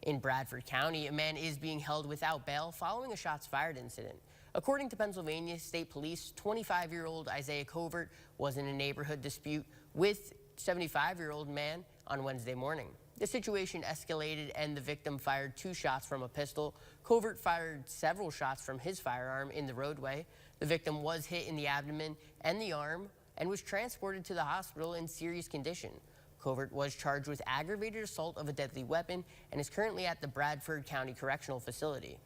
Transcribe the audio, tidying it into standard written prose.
In Bradford County, a man is being held without bail following a shots fired incident. According to Pennsylvania State Police, 25-year-old Isaiah Covert was in a neighborhood dispute with 75-year-old man on Wednesday morning. The situation escalated and the victim fired 2 shots from a pistol. Covert fired several shots from his firearm in the roadway. The victim was hit in the abdomen and the arm and was transported to the hospital in serious condition. Covert was charged with aggravated assault of a deadly weapon and is currently at the Bradford County Correctional Facility.